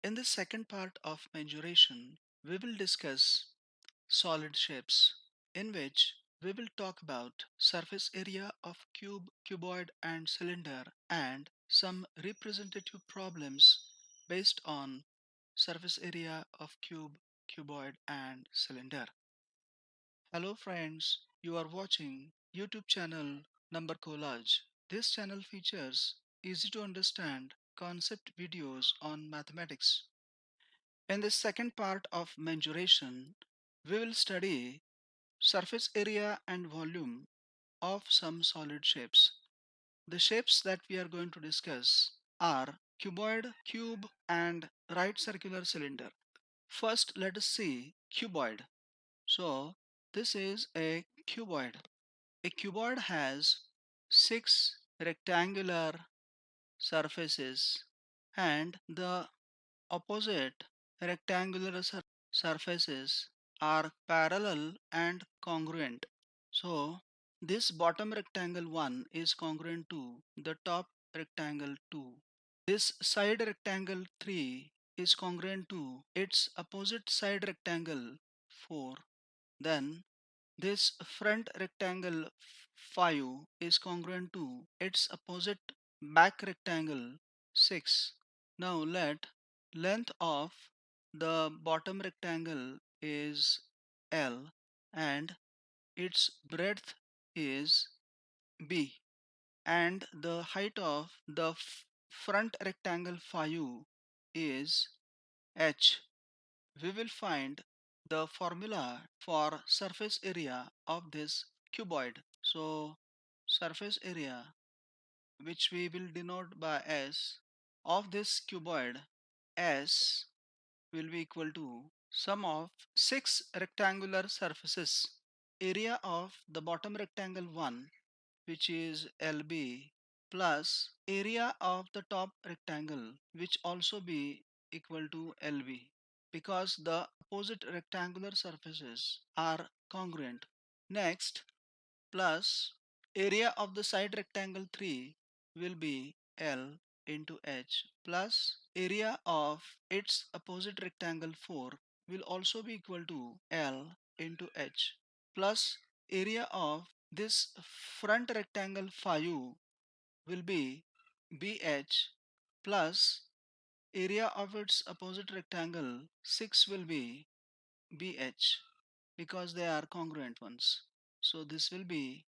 In the second part of mensuration, we will discuss solid shapes, in which we will talk about surface area of cube, cuboid, and cylinder, and some representative problems based on surface area of cube, cuboid, and cylinder. Hello friends, you are watching YouTube channel Number Collage. This channel features easy to understand concept videos on mathematics. In the second part of mensuration, we will study surface area and volume of some solid shapes. The shapes that we are going to discuss are cuboid, cube, and right circular cylinder. First, let us see cuboid. So, this is a cuboid. A cuboid has six rectangular surfaces, and the opposite rectangular surfaces are parallel and congruent. So this bottom rectangle 1 is congruent to the top rectangle 2. This side rectangle 3 is congruent to its opposite side rectangle 4. Then this front rectangle 5 is congruent to its opposite back rectangle 6. Now let length of the bottom rectangle is L and its breadth is B, and the height of the front rectangle 5 is H. We will find the formula for surface area of this cuboid. So surface area, which we will denote by S, of this cuboid, S will be equal to sum of six rectangular surfaces. Area of the bottom rectangle 1, which is LB, plus area of the top rectangle, which also be equal to LB, because the opposite rectangular surfaces are congruent. Next, plus area of the side rectangle 3 will be L into H, plus area of its opposite rectangle 4 will also be equal to L into H, plus area of this front rectangle 5 will be BH, plus area of its opposite rectangle 6 will be BH, because they are congruent ones. So this will be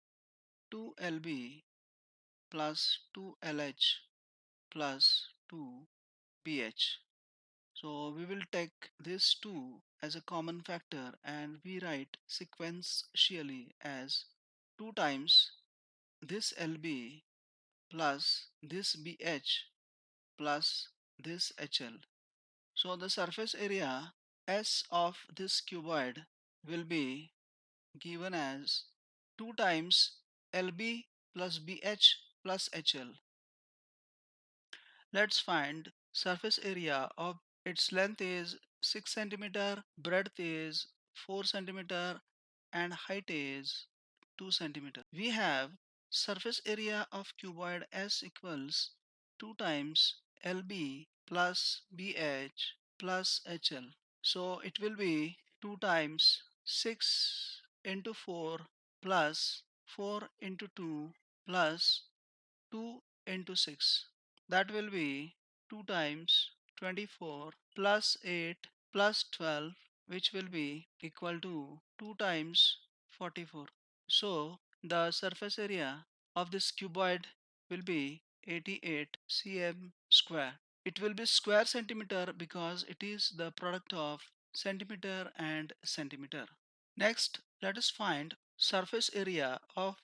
2LB plus 2LH plus 2BH. So we will take this 2 as a common factor and we write sequentially as 2 times this LB plus this BH plus this HL. So the surface area S of this cuboid will be given as 2 times LB plus BH plus HL. Let's find surface area of its length is 6 centimeter, breadth is 4 centimeter, and height is 2 centimeter. We have surface area of cuboid S equals 2 times LB plus BH plus HL. So it will be 2 times 6 into 4 plus 4 into 2 plus 2 into 6. That will be 2 times 24 plus 8 plus 12, which will be equal to 2 times 44. So the surface area of this cuboid will be 88 cm square. It will be square centimeter because it is the product of centimeter and centimeter. Next, let us find surface area of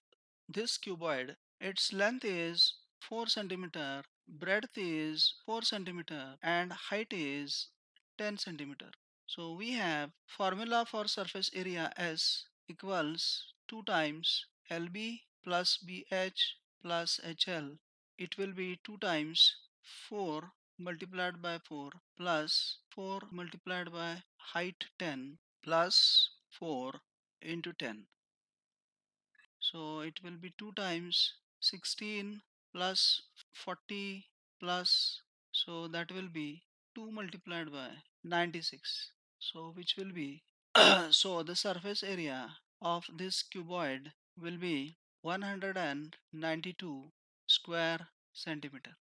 this cuboid. Its length is 4 centimeter, breadth is 4 centimeter, and height is 10 centimeter. So we have formula for surface area S equals 2 times LB plus BH plus HL. It will be 2 times 4 multiplied by 4 plus 4 multiplied by height 10 plus 4 into 10. So it will be 2 times 16 plus 40 plus, so that will be 2 multiplied by 96. So which will be so the surface area of this cuboid will be 192 square centimeter.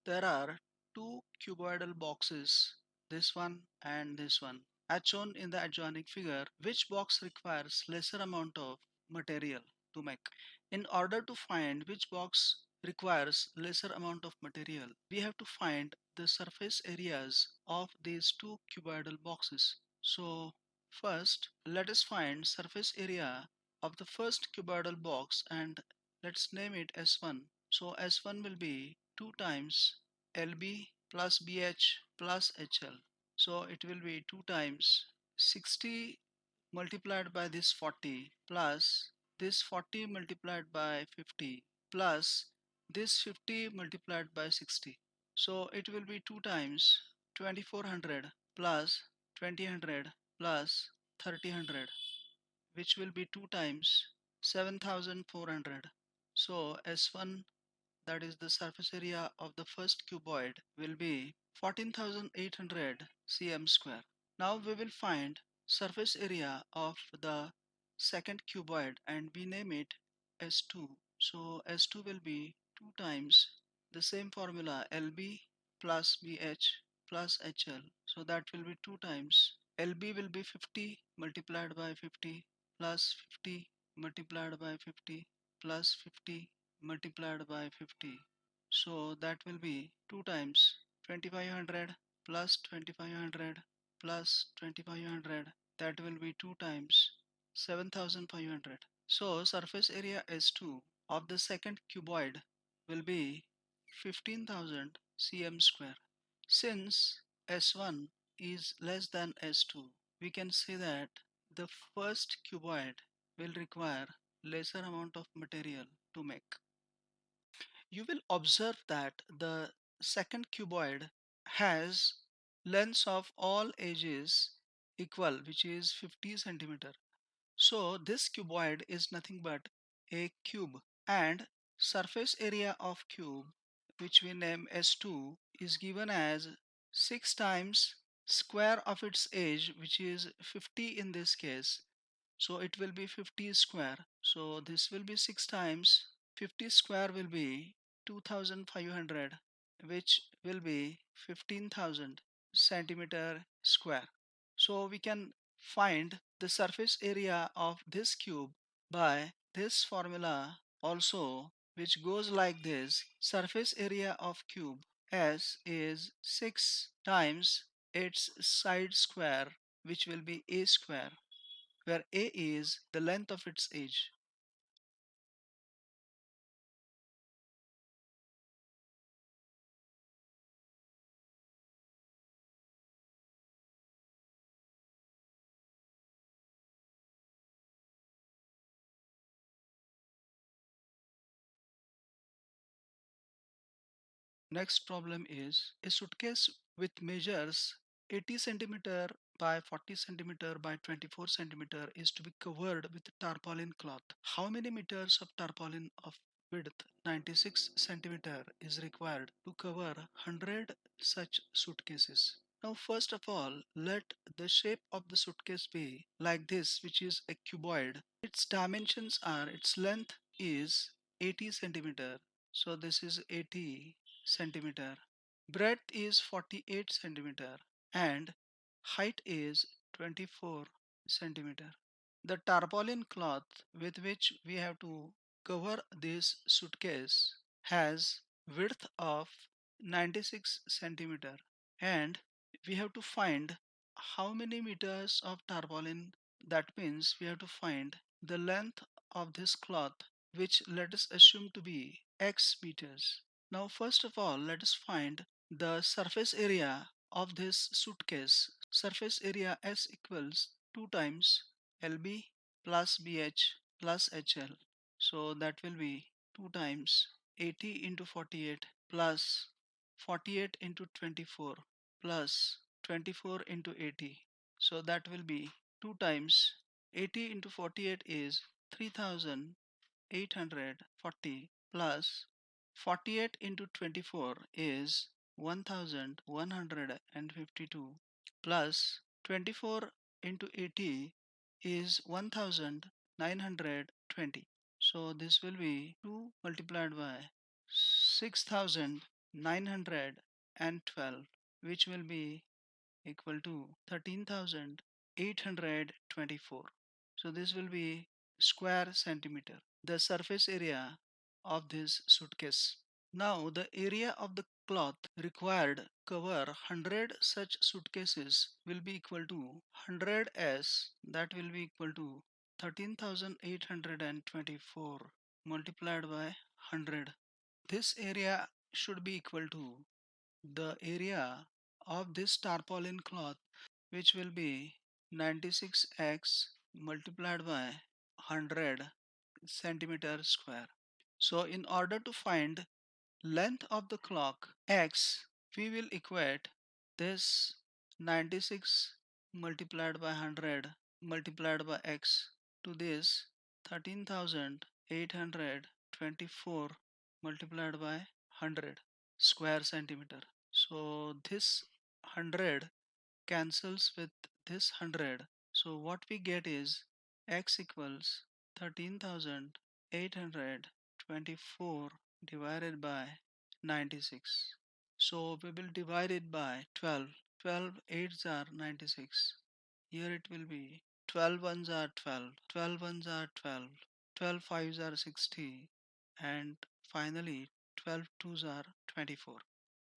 There are two cuboidal boxes, this one and this one. As shown in the adjoining figure, which box requires lesser amount of material to make? In order to find which box requires lesser amount of material, we have to find the surface areas of these two cuboidal boxes. So first, let us find surface area of the first cuboidal box and let's name it S1. So S1 will be 2 times LB plus BH plus HL. So it will be 2 times 60 multiplied by this 40 plus this 40 multiplied by 50 plus this 50 multiplied by 60. So it will be 2 times 2400 plus 2000 plus 3000, which will be 2 times 7400. So S1, that is the surface area of the first cuboid, will be 14,800 cm square. Now we will find surface area of the second cuboid and we name it S2. So S2 will be 2 times the same formula LB plus BH plus HL. So that will be 2 times LB will be 50 multiplied by 50 plus 50 multiplied by 50 plus 50 multiplied by 50. So that will be 2 times 2500 plus 2500 plus 2500, that will be 2 times 7500. So surface area S2 of the second cuboid will be 15,000 cm square. Since S1 is less than S2, we can say that the first cuboid will require lesser amount of material to make. You will observe that the second cuboid has lengths of all edges equal, which is 50 centimeter. So this cuboid is nothing but a cube, and surface area of cube, which we name S2, is given as 6 times square of its edge, which is 50 in this case. So it will be 50 square. So this will be 6 times 50 square will be 2500, which will be 15,000 centimeter square. So we can find the surface area of this cube by this formula also, which goes like this: surface area of cube S is 6 times its side square, which will be a square, where a is the length of its edge. Next problem is a suitcase with measures 80 centimeter by 40 centimeter by 24 centimeter is to be covered with tarpaulin cloth. How many meters of tarpaulin of width 96 centimeter is required to cover 100 such suitcases? Now first of all, let the shape of the suitcase be like this, which is a cuboid. Its dimensions are, its length is 80 centimeter. So this is 80 centimeter. Breadth is 48 centimeter and height is 24 centimeter. The tarpaulin cloth with which we have to cover this suitcase has width of 96 centimeter, and we have to find how many meters of tarpaulin. That means we have to find the length of this cloth, which let us assume to be x meters. Now first of all, let us find the surface area of this suitcase. Surface area S equals 2 times LB plus BH plus HL. So that will be 2 times 80 into 48 plus 48 into 24 plus 24 into 80. So that will be 2 times 80 into 48 is 3840 plus 48 into 24 is 1152 plus 24 into 80 is 1920. So this will be 2 multiplied by 6912, which will be equal to 13,824. So this will be square centimeter, the surface area of this suitcase. Now the area of the cloth required cover 100 such suitcases will be equal to 100 s, that will be equal to 13,824 multiplied by 100. This area should be equal to the area of this tarpaulin cloth, which will be 96x multiplied by 100 centimeter square. So in order to find length of the clock x, we will equate this 96 multiplied by 100 multiplied by x to this 13,824 multiplied by 100 square centimeter. So this 100 cancels with this 100. So what we get is x equals 13,824 divided by 96. So we will divide it by 12. 12 8s are 96. Here it will be 12 ones are 12, 12 ones are 12, 12 fives are 60, and finally 12 twos are 24.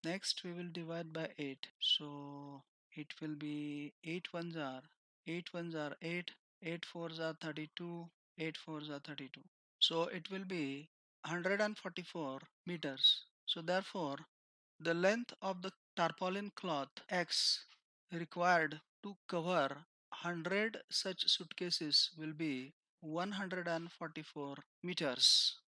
Next we will divide by 8. So it will be 8 ones are 8, 8 fours are 32, 8 fours are 32. So it will be 144 meters. So therefore the length of the tarpaulin cloth X required to cover 100 such suitcases will be 144 meters.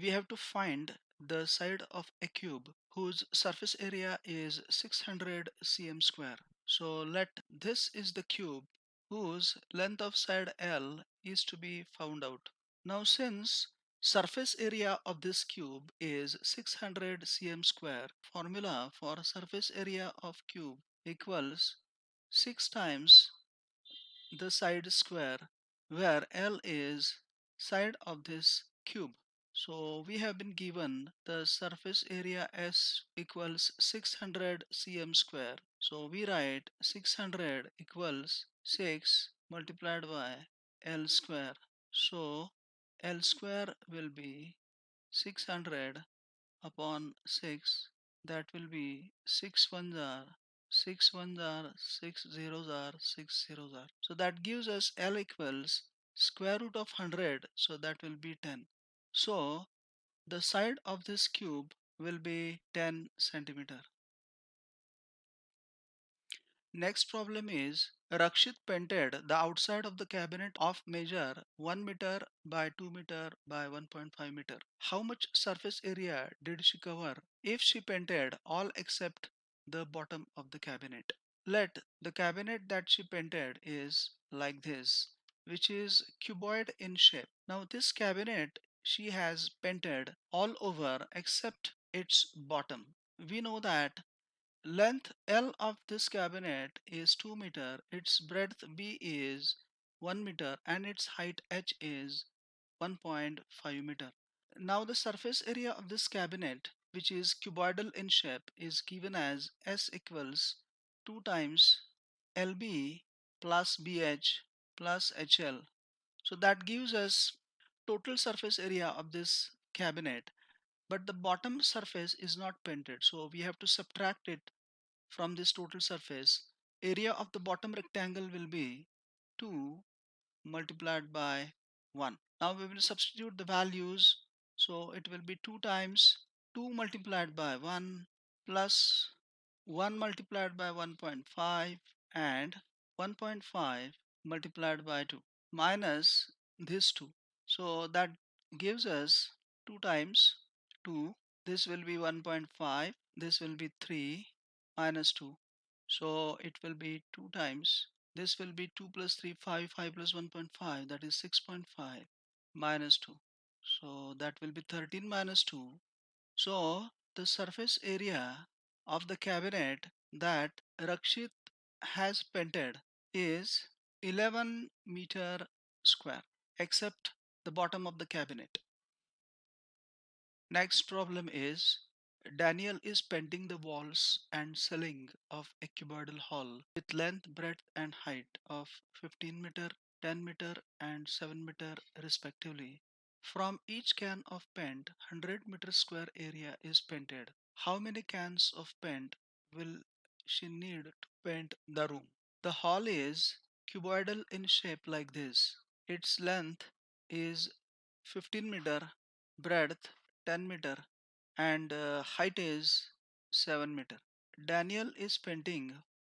We have to find the side of a cube whose surface area is 600 cm square. So let this is the cube whose length of side L is to be found out. Now since surface area of this cube is 600 cm square, formula for surface area of cube equals 6 times the side square, where L is side of this cube. So we have been given the surface area S equals 600 cm square. So we write 600 equals 6 multiplied by L square. So L square will be 600 upon 6, that will be 6 ones are 6 ones are 6 zeros are 6 zeros are. So that gives us L equals square root of 100, so that will be 10. So the side of this cube will be 10 centimeter. Next problem is Rakshit painted the outside of the cabinet of measure 1 meter by 2 meter by 1.5 meter. How much surface area did she cover if she painted all except the bottom of the cabinet? Let the cabinet that she painted is like this, which is cuboid in shape. Now this cabinet she has painted all over except its bottom. We know that length L of this cabinet is 2 meter, its breadth B is 1 meter, and its height H is 1.5 meter. Now the surface area of this cabinet, which is cuboidal in shape, is given as S equals 2 times LB plus BH plus HL. So that gives us total surface area of this cabinet, but the bottom surface is not painted, so we have to subtract it from this total surface. Area of the bottom rectangle will be 2 multiplied by 1. Now we will substitute the values So it will be 2 times 2 multiplied by 1 plus 1 multiplied by 1.5 and 1.5 multiplied by 2 minus this 2. So that gives us 2 times 2. This will be 1.5. This will be 3 minus 2. So it will be 2 times. This will be 2 plus 3, 5, 5 plus 1.5, that is 6.5 minus 2. So that will be 13 minus 2. So the surface area of the cabinet that Rakshit has painted is 11 meter square, except the bottom of the cabinet. Next problem is Daniel is painting the walls and ceiling of a cuboidal hall with length, breadth, and height of 15 meter, 10 meter, and 7 meter respectively. From each can of paint, 100 meter square area is painted. How many cans of paint will she need to paint the room? The hall is cuboidal in shape like this. Its length is 15 meter, breadth 10 meter, and height is 7 meter. Daniel is painting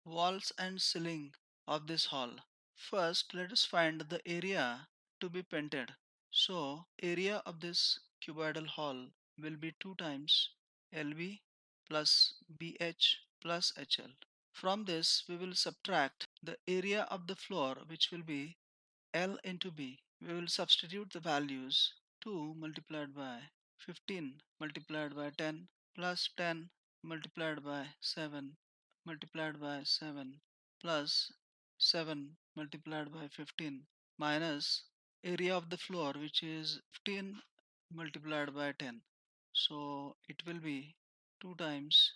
walls and ceiling of this hall. First, let us find the area to be painted. So, area of this cuboidal hall will be 2 times LB plus BH plus HL. From this, we will subtract the area of the floor, which will be L into B. We will substitute the values. 2 multiplied by 15 multiplied by 10 plus 10 multiplied by 7 multiplied by 7 plus 7 multiplied by 15 minus area of the floor, which is 15 multiplied by 10. So it will be 2 times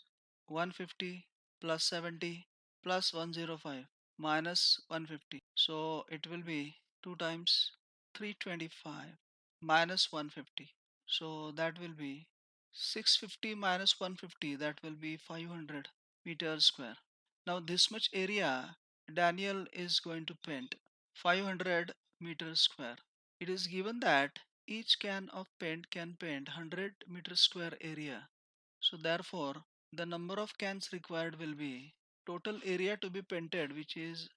150 plus 70 plus 105 minus 150. So it will be 2 times 325 minus 150. So that will be 650 minus 150, that will be 500 meters square. Now this much area Daniel is going to paint, 500 meters square. It is given that each can of paint can paint 100 meter square area. So therefore the number of cans required will be total area to be painted, which is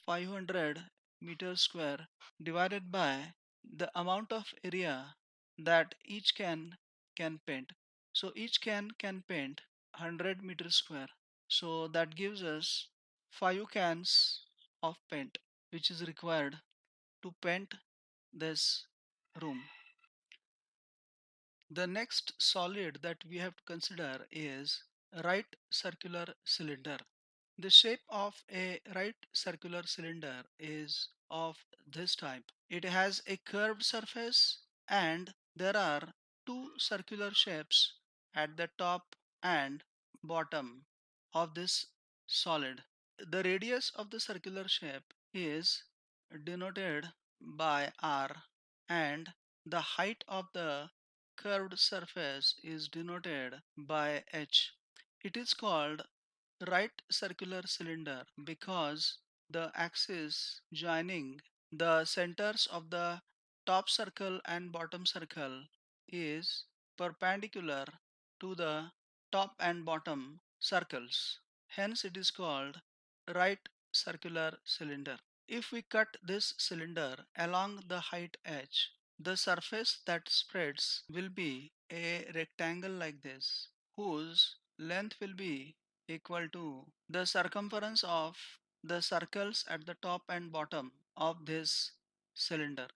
500 meters square, divided by the amount of area that each can paint. So each can paint 100 meters square. So that gives us 5 cans of paint which is required to paint this room. The next solid that we have to consider is right circular cylinder. The shape of a right circular cylinder is of this type. It has a curved surface and there are two circular shapes at the top and bottom of this solid. The radius of the circular shape is denoted by R and the height of the curved surface is denoted by H. It is called right circular cylinder because the axis joining the centers of the top circle and bottom circle is perpendicular to the top and bottom circles. Hence it is called right circular cylinder. If we cut this cylinder along the height h, the surface that spreads will be a rectangle like this, whose length will be equal to the circumference of the circles at the top and bottom of this cylinder.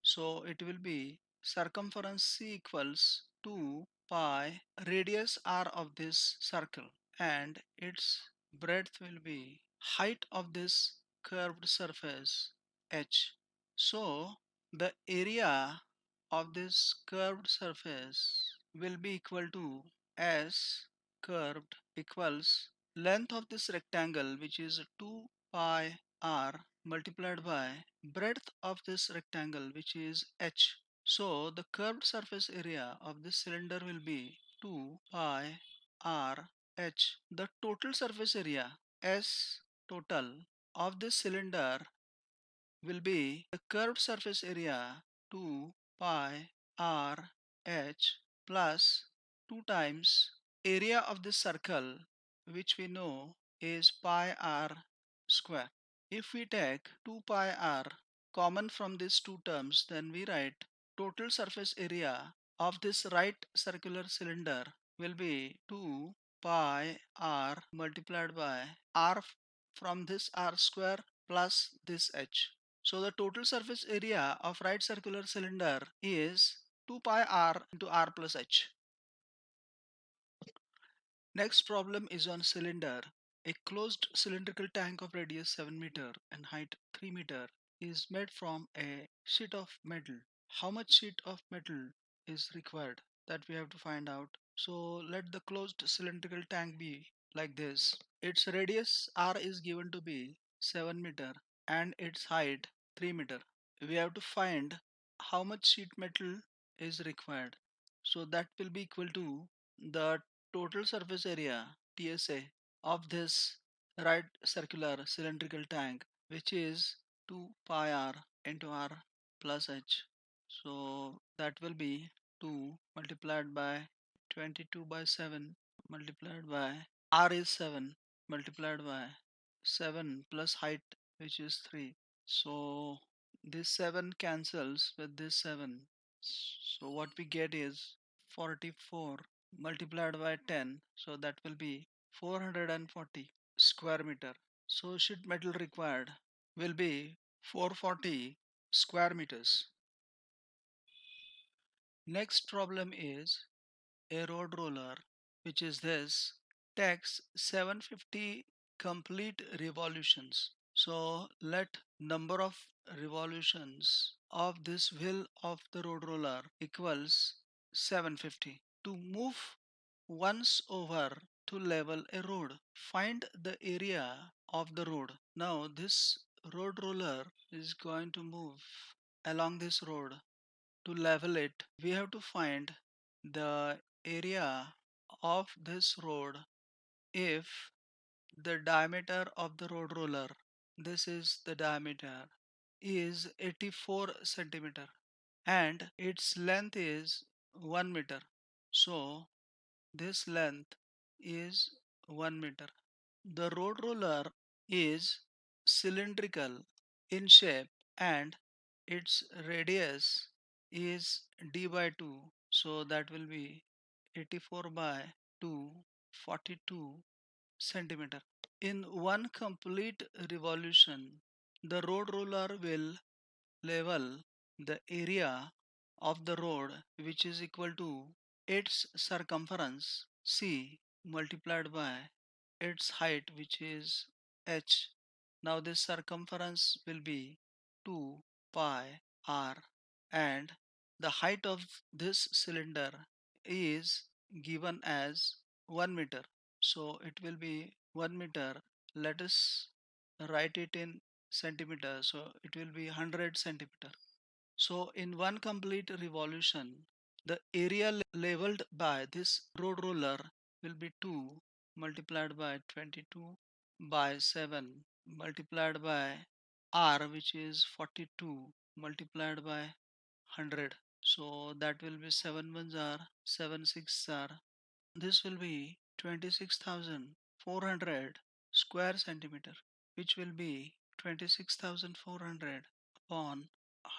So it will be circumference C equals 2 pi radius r of this circle, and its breadth will be height of this curved surface h. So the area of this curved surface will be equal to S curved equals length of this rectangle, which is 2 pi r, multiplied by breadth of this rectangle, which is h. So the curved surface area of this cylinder will be 2 pi r h. The total surface area S total of this cylinder will be the curved surface area 2 pi r h plus 2 times area of this circle, which we know is pi r square. If we take 2 pi r common from these two terms, then we write total surface area of this right circular cylinder will be 2 pi r multiplied by r from this r square plus this h. So the total surface area of right circular cylinder is 2 pi r into r plus h. Next problem is on cylinder. A closed cylindrical tank of radius 7 meter and height 3 meter is made from a sheet of metal. How much sheet of metal is required? That we have to find out. So let the closed cylindrical tank be like this. Its radius r is given to be 7 meter and its height 3 meter. We have to find how much sheet metal is required. So that will be equal to the total surface area TSA of this right circular cylindrical tank, which is 2 pi r into r plus h. So that will be 2 multiplied by 22 by 7 multiplied by r is 7 multiplied by 7 plus height, which is 3. So this 7 cancels with this 7. So what we get is 44 multiplied by 10. So that will be 440 square meter. So sheet metal required will be 440 square meters. Next problem is a road roller, which is this, takes 750 complete revolutions. So let number of revolutions of this wheel of the road roller equals 750. To move once over to level a road, find the area of the road. Now this road roller is going to move along this road. To level it, we have to find the area of this road. If the diameter of the road roller, this is the diameter, is 84 centimeter and its length is 1 meter. So this length is 1 meter. The road roller is cylindrical in shape and its radius is d by 2. So that will be 84 by 2, 42 centimeter. In one complete revolution, the road roller will level the area of the road, which is equal to its circumference c multiplied by its height, which is h. Now this circumference will be 2 pi r and the height of this cylinder is given as 1 meter. So it will be 1 meter. Let us write it in centimeter. So it will be 100 centimeter. So in one complete revolution, the area leveled by this road roller will be 2 multiplied by 22 by 7 multiplied by r, which is 42 multiplied by 100. So that will be 7 ones are 7 6 are. This will be 26,400 square centimeter, which will be 26,400 upon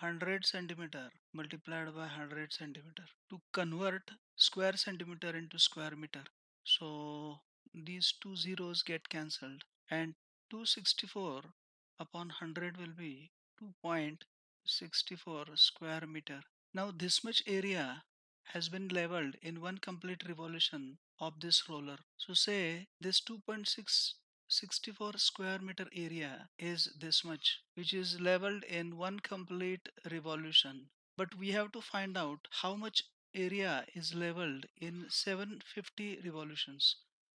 100 centimeter multiplied by 100 centimeter to convert square centimeter into square meter. So these two zeros get cancelled and 264 upon 100 will be 2.64 square meter. Now this much area has been leveled in one complete revolution of this roller. So say this 2.664 square meter area is this much, which is leveled in one complete revolution. But we have to find out how much area is leveled in 750 revolutions.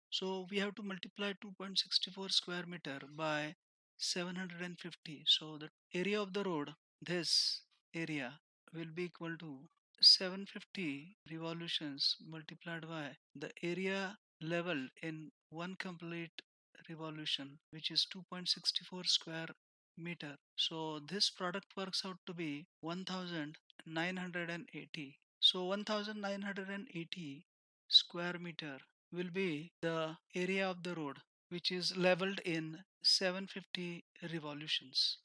So we have to multiply 2.64 square meter by 750. So the area of the road, this area, will be equal to 750 revolutions multiplied by the area leveled in one complete revolution, which is 2.64 square meter. So this product works out to be 1980. So 1980 square meter will be the area of the road, which is leveled in 750 revolutions.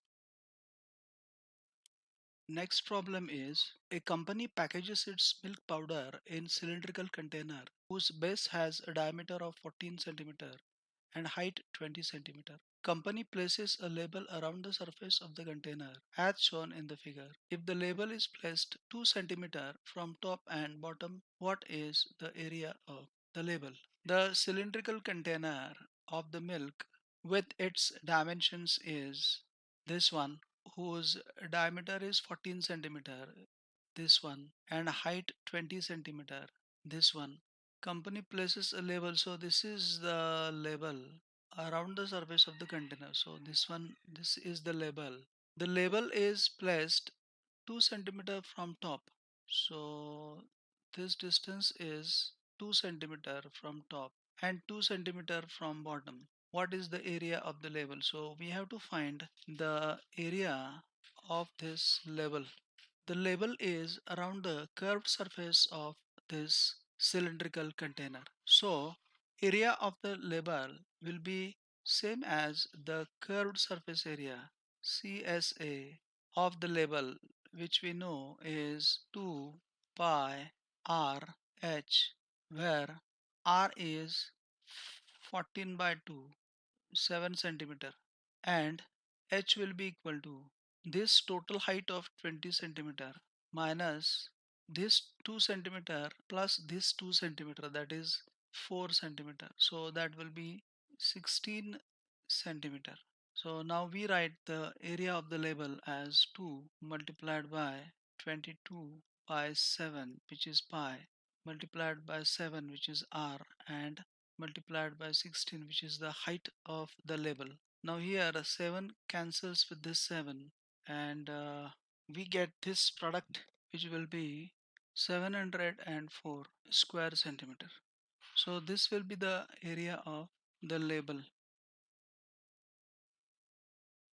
Next problem is a company packages its milk powder in cylindrical container whose base has a diameter of 14 centimeter and height 20 centimeter. Company places a label around the surface of the container as shown in the figure. If the label is placed 2 centimeter from top and bottom, what is the area of the label? The cylindrical container of the milk with its dimensions is this one, whose diameter is 14 centimeter, this one, and height 20 centimeter, this one. Company places a label, so this is the label around the surface of the container. So this is the label. The label is placed 2 centimeter from top. So this distance is 2 centimeter from top and 2 centimeter from bottom. What is the area of the label? So we have to find the area of this label. The label is around the curved surface of this cylindrical container. So area of the label will be same as the curved surface area CSA of the label, which we know is 2 pi r h, where r is 14 by 2, 7 centimeter, and h will be equal to this total height of 20 centimeter minus this 2 centimeter plus this 2 centimeter, that is 4 centimeter, so that will be 16 centimeter. So now we write the area of the label as 2 multiplied by 22 by 7, which is pi, multiplied by 7, which is r, and multiplied by 16, which is the height of the label. Now here 7 cancels with this 7, and we get this product, which will be 704 square centimeter. So this will be the area of the label.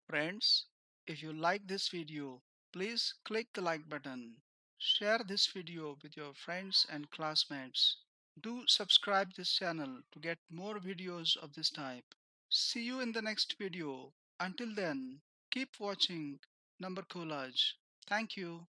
Friends, if you like this video, please click the like button. Share this video with your friends and classmates. Do subscribe this channel to get more videos of this type. See you in the next video. Until then, keep watching Number Collage. Thank you.